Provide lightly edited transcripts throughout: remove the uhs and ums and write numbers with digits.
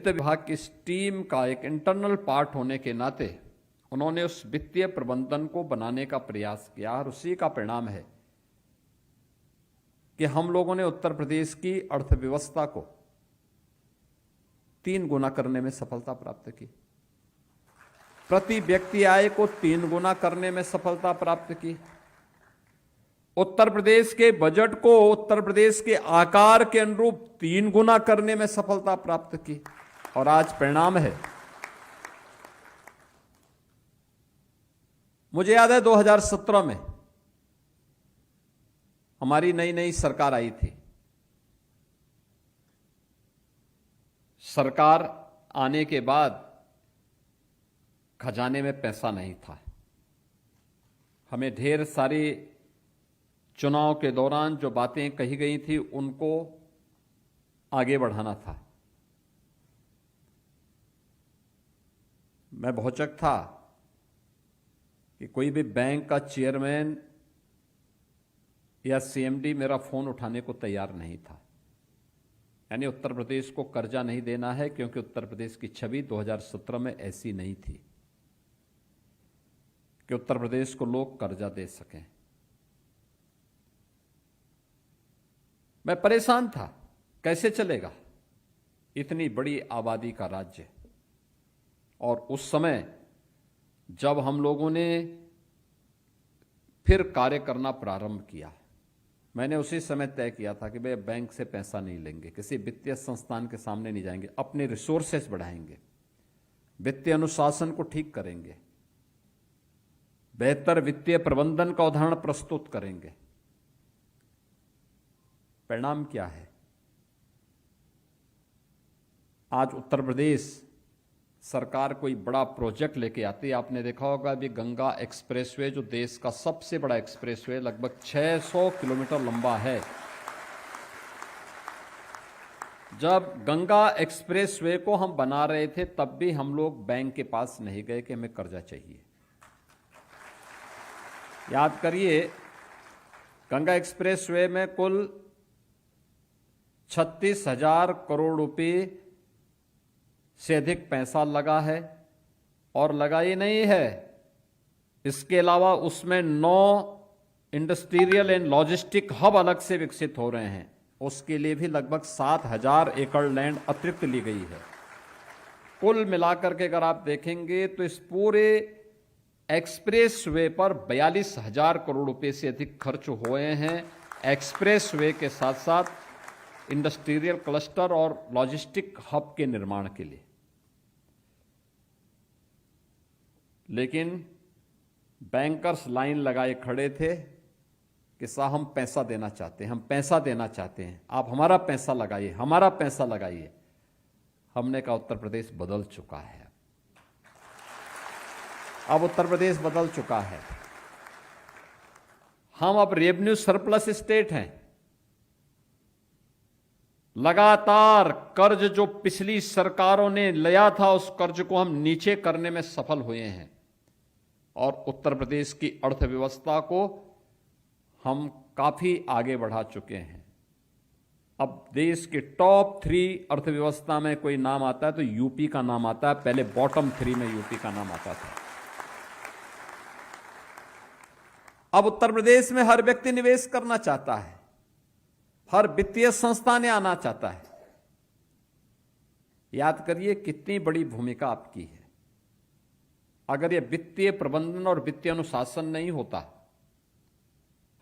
वित्त विभाग की इस टीम का एक इंटरनल पार्ट होने के नाते उन्होंने उस वित्तीय प्रबंधन को बनाने का प्रयास किया और उसी का परिणाम है कि हम लोगों ने उत्तर प्रदेश की अर्थव्यवस्था को 3 गुना करने में सफलता प्राप्त की, प्रति व्यक्ति आय को 3 गुना करने में सफलता प्राप्त की, उत्तर प्रदेश के बजट को उत्तर प्रदेश के आकार के अनुरूप 3 गुना करने में सफलता प्राप्त की। और आज परिणाम है, मुझे याद है 2017 में हमारी नई नई सरकार आई थी। सरकार आने के बाद खजाने में पैसा नहीं था। हमें ढेर सारी चुनाव के दौरान जो बातें कही गई थी उनको आगे बढ़ाना था। मैं भौचक था कि कोई भी बैंक का चेयरमैन या सीएमडी मेरा फोन उठाने को तैयार नहीं था। यानी उत्तर प्रदेश को कर्जा नहीं देना है, क्योंकि उत्तर प्रदेश की छवि 2017 में ऐसी नहीं थी कि उत्तर प्रदेश को लोग कर्जा दे सकें। मैं परेशान था, कैसे चलेगा इतनी बड़ी आबादी का राज्य। और उस समय जब हम लोगों ने फिर कार्य करना प्रारंभ किया, मैंने उसी समय तय किया था कि भाई बैंक से पैसा नहीं लेंगे, किसी वित्तीय संस्थान के सामने नहीं जाएंगे, अपने रिसोर्सेस बढ़ाएंगे, वित्तीय अनुशासन को ठीक करेंगे, बेहतर वित्तीय प्रबंधन का उदाहरण प्रस्तुत करेंगे। परिणाम क्या है? आज उत्तर प्रदेश सरकार कोई बड़ा प्रोजेक्ट लेके आती है। आपने देखा होगा अभी गंगा एक्सप्रेसवे, जो देश का सबसे बड़ा एक्सप्रेसवे, लगभग 600 किलोमीटर लंबा है। जब गंगा एक्सप्रेसवे को हम बना रहे थे तब भी हम लोग बैंक के पास नहीं गए कि हमें कर्जा चाहिए। याद करिए, गंगा एक्सप्रेसवे में कुल 36,000 करोड़ रुपए से अधिक पैसा लगा है। और लगा ही नहीं है, इसके अलावा उसमें 9 इंडस्ट्रियल एंड लॉजिस्टिक हब अलग से विकसित हो रहे हैं। उसके लिए भी लगभग 7,000 एकड़ लैंड अतिरिक्त ली गई है। कुल मिलाकर के अगर आप देखेंगे तो इस पूरे एक्सप्रेसवे पर 42,000 करोड़ रुपए से अधिक खर्च हुए हैं, एक्सप्रेसवे के साथ साथ इंडस्ट्रियल क्लस्टर और लॉजिस्टिक हब के निर्माण के लिए। लेकिन बैंकर्स लाइन लगाए खड़े थे कि साहब हम पैसा देना चाहते हैं, हम पैसा देना चाहते हैं, आप हमारा पैसा लगाइए, हमारा पैसा लगाइए। हमने कहा उत्तर प्रदेश बदल चुका है, अब उत्तर प्रदेश बदल चुका है। हम अब रेवेन्यू सरप्लस स्टेट हैं। लगातार कर्ज जो पिछली सरकारों ने लिया था, उस कर्ज को हम नीचे करने में सफल हुए हैं और उत्तर प्रदेश की अर्थव्यवस्था को हम काफी आगे बढ़ा चुके हैं। अब देश के टॉप 3 अर्थव्यवस्था में कोई नाम आता है तो यूपी का नाम आता है। पहले बॉटम 3 में यूपी का नाम आता था। अब उत्तर प्रदेश में हर व्यक्ति निवेश करना चाहता है, हर वित्तीय संस्था ने आना चाहता है। याद करिए कितनी बड़ी भूमिका आपकी है। अगर यह वित्तीय प्रबंधन और वित्तीय अनुशासन नहीं होता,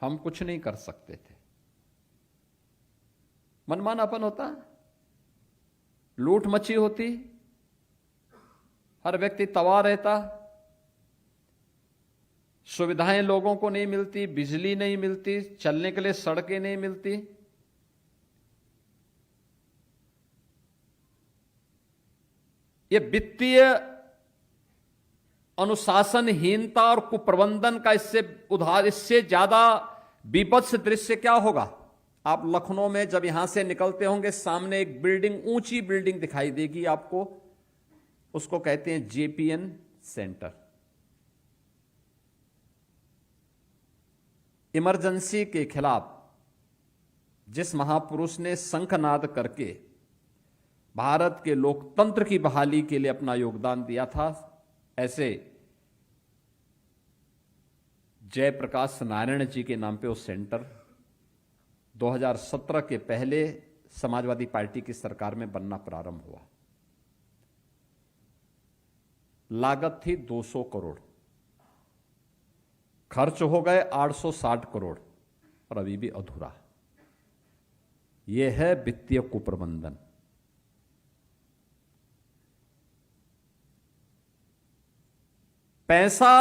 हम कुछ नहीं कर सकते थे। मनमानापन होता, लूट मची होती, हर व्यक्ति तबाह रहता, सुविधाएं लोगों को नहीं मिलती, बिजली नहीं मिलती, चलने के लिए सड़कें नहीं मिलती। ये वित्तीय अनुशासनहीनता और कुप्रबंधन का इससे ज्यादा बीभत्स दृश्य क्या होगा? आप लखनऊ में जब यहां से निकलते होंगे, सामने एक बिल्डिंग, ऊंची बिल्डिंग दिखाई देगी आपको, उसको कहते हैं जेपीएन सेंटर। इमरजेंसी के खिलाफ जिस महापुरुष ने शंखनाद करके भारत के लोकतंत्र की बहाली के लिए अपना योगदान दिया था, ऐसे जयप्रकाश नारायण जी के नाम पे वो सेंटर 2017 के पहले समाजवादी पार्टी की सरकार में बनना प्रारंभ हुआ। लागत थी 200 करोड़, खर्च हो गए 860 करोड़ और अभी भी अधूरा। यह है वित्तीय कुप्रबंधन। पैसा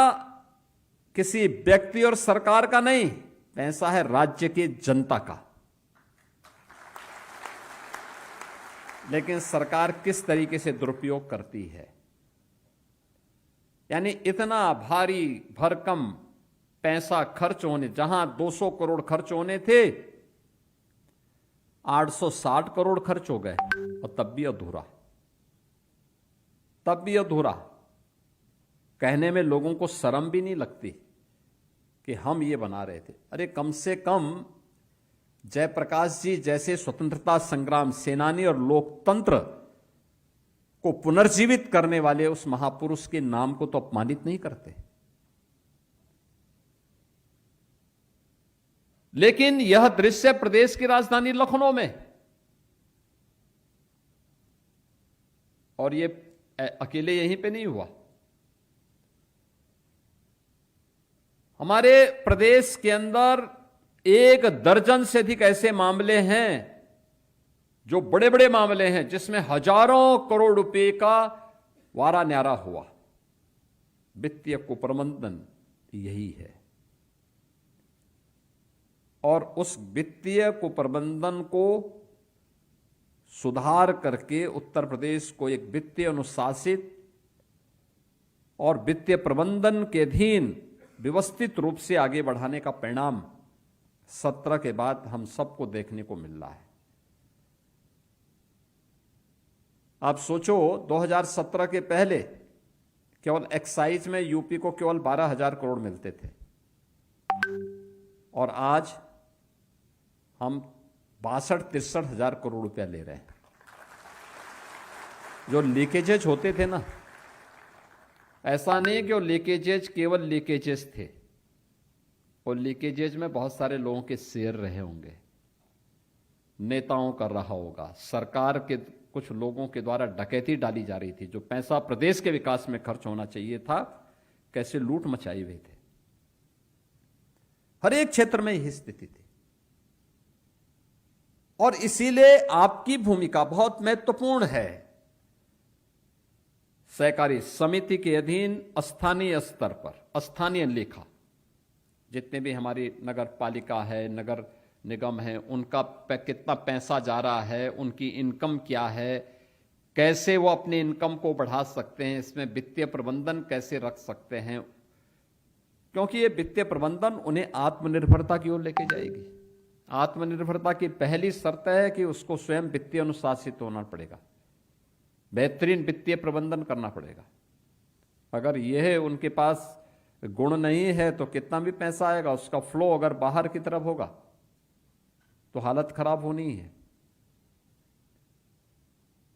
किसी व्यक्ति और सरकार का नहीं, पैसा है राज्य की जनता का। लेकिन सरकार किस तरीके से दुरुपयोग करती है, यानी इतना भारी भरकम पैसा खर्च होने, जहां 200 करोड़ खर्च होने थे 860 करोड़ खर्च हो गए और तब भी अधूरा। कहने में लोगों को शर्म भी नहीं लगती कि हम ये बना रहे थे। अरे कम से कम जयप्रकाश जी जैसे स्वतंत्रता संग्राम सेनानी और लोकतंत्र को पुनर्जीवित करने वाले उस महापुरुष के नाम को तो अपमानित नहीं करते। लेकिन यह दृश्य प्रदेश की राजधानी लखनऊ में, और ये अकेले यहीं पे नहीं हुआ। हमारे प्रदेश के अंदर 1 दर्जन से अधिक ऐसे मामले हैं जो बड़े बड़े मामले हैं, जिसमें हजारों करोड़ रुपए का वारा न्यारा हुआ। वित्तीय कुप्रबंधन यही है। और उस वित्तीय कुप्रबंधन को सुधार करके उत्तर प्रदेश को एक वित्तीय अनुशासित और वित्तीय प्रबंधन के अधीन व्यवस्थित रूप से आगे बढ़ाने का परिणाम 17 के बाद हम सबको देखने को मिल रहा है। आप सोचो, 2017 के पहले केवल एक्साइज में यूपी को केवल 12,000 करोड़ मिलते थे, और आज हम 62-63 हजार करोड़ रुपया ले रहे हैं। जो लीकेजेज होते थे ना, ऐसा नहीं कि वो लीकेजेज केवल लीकेजेज थे, और लीकेजेज में बहुत सारे लोगों के शेयर रहे होंगे, नेताओं का रहा होगा, सरकार के कुछ लोगों के द्वारा डकैती डाली जा रही थी। जो पैसा प्रदेश के विकास में खर्च होना चाहिए था, कैसे लूट मचाई हुई थे। हर एक क्षेत्र में यही स्थिति थी, और इसीलिए आपकी भूमिका बहुत महत्वपूर्ण है। सहकारी समिति के अधीन स्थानीय स्तर पर स्थानीय लेखा, जितने भी हमारी नगर पालिका है, नगर निगम है, उनका कितना पैसा जा रहा है, उनकी इनकम क्या है, कैसे वो अपनी इनकम को बढ़ा सकते हैं, इसमें वित्तीय प्रबंधन कैसे रख सकते हैं, क्योंकि ये वित्तीय प्रबंधन उन्हें आत्मनिर्भरता की ओर लेके जाएगी। आत्मनिर्भरता की पहली शर्त है कि उसको स्वयं वित्तीय अनुशासित होना पड़ेगा, बेहतरीन वित्तीय प्रबंधन करना पड़ेगा। अगर यह उनके पास गुण नहीं है तो कितना भी पैसा आएगा, उसका फ्लो अगर बाहर की तरफ होगा तो हालत खराब होनी है।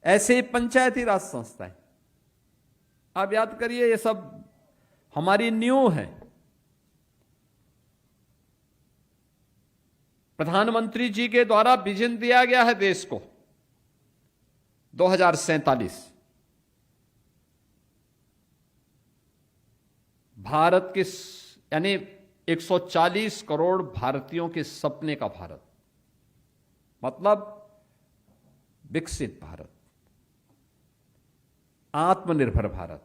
ऐसे ही पंचायती राज संस्थाएं, आप याद करिए, ये सब हमारी नींव है। प्रधानमंत्री जी के द्वारा विजन दिया गया है देश को 2047, भारत के यानी 140 करोड़ भारतीयों के सपने का भारत, मतलब विकसित भारत, आत्मनिर्भर भारत,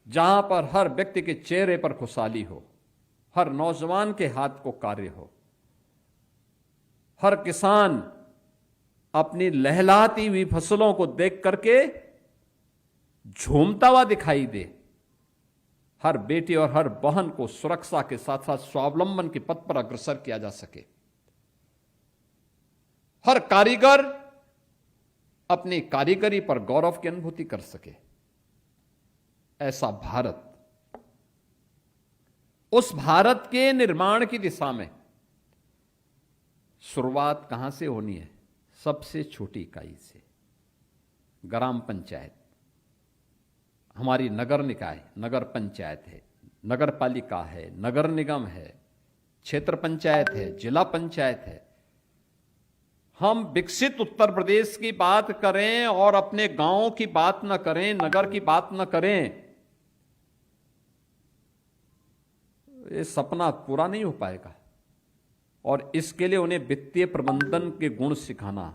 जहां पर हर व्यक्ति के चेहरे पर खुशहाली हो, हर नौजवान के हाथ को कार्य हो, हर किसान अपनी लहलहाती हुई फसलों को देख करके झूमता हुआ दिखाई दे, हर बेटी और हर बहन को सुरक्षा के साथ साथ स्वावलंबन के पथ पर अग्रसर किया जा सके, हर कारीगर अपनी कारीगरी पर गौरव की अनुभूति कर सके। ऐसा भारत, उस भारत के निर्माण की दिशा में शुरुआत कहां से होनी है? सबसे छोटी इकाई से ग्राम पंचायत, हमारी नगर निकाय, नगर पंचायत है, नगर पालिका है, नगर निगम है, क्षेत्र पंचायत है, जिला पंचायत है, हम विकसित उत्तर प्रदेश की बात करें और अपने गांव की बात न करें, नगर की बात न करें, ये सपना पूरा नहीं हो पाएगा। और इसके लिए उन्हें वित्तीय प्रबंधन के गुण सिखाना,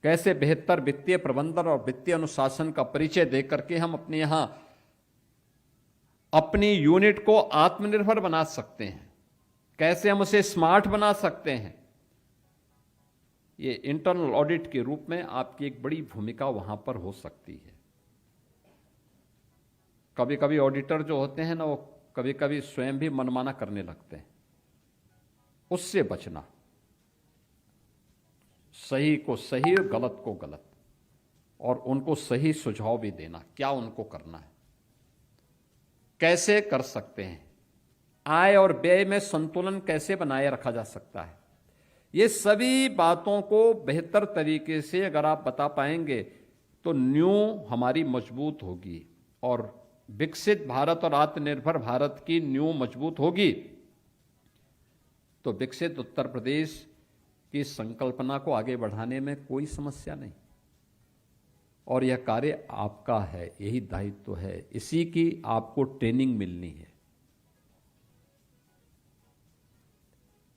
कैसे बेहतर वित्तीय प्रबंधन और वित्तीय अनुशासन का परिचय देकर के हम अपने यहां अपनी यूनिट को आत्मनिर्भर बना सकते हैं, कैसे हम उसे स्मार्ट बना सकते हैं। ये इंटरनल ऑडिट के रूप में आपकी एक बड़ी भूमिका वहां पर हो सकती है। कभी कभी ऑडिटर जो होते हैं ना, वो कभी कभी स्वयं भी मनमाना करने लगते हैं, उससे बचना, सही को सही और गलत को गलत, और उनको सही सुझाव भी देना, क्या उनको करना है, कैसे कर सकते हैं, आय और व्यय में संतुलन कैसे बनाए रखा जा सकता है। ये सभी बातों को बेहतर तरीके से अगर आप बता पाएंगे तो नींव हमारी मजबूत होगी और विकसित भारत और आत्मनिर्भर भारत की नींव मजबूत होगी तो विकसित उत्तर प्रदेश की संकल्पना को आगे बढ़ाने में कोई समस्या नहीं। और यह कार्य आपका है, यही दायित्व है, इसी की आपको ट्रेनिंग मिलनी है।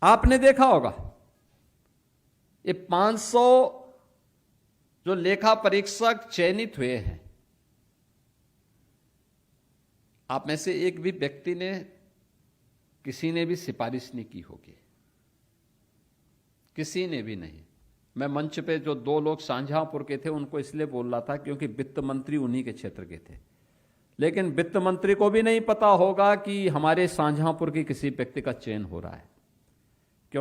आपने देखा होगा ये 500 जो लेखा परीक्षक चयनित हुए हैं, आप में से एक भी व्यक्ति ने, किसी ने भी सिफारिश नहीं की होगी, किसी ने भी नहीं। मैं मंच पे जो 2 लोग शाहजहांपुर के थे उनको इसलिए बोल रहा था क्योंकि वित्त मंत्री उन्हीं के क्षेत्र के थे, लेकिन वित्त मंत्री को भी नहीं पता होगा कि हमारे शाहजहांपुर के किसी व्यक्ति का चयन हो रहा है।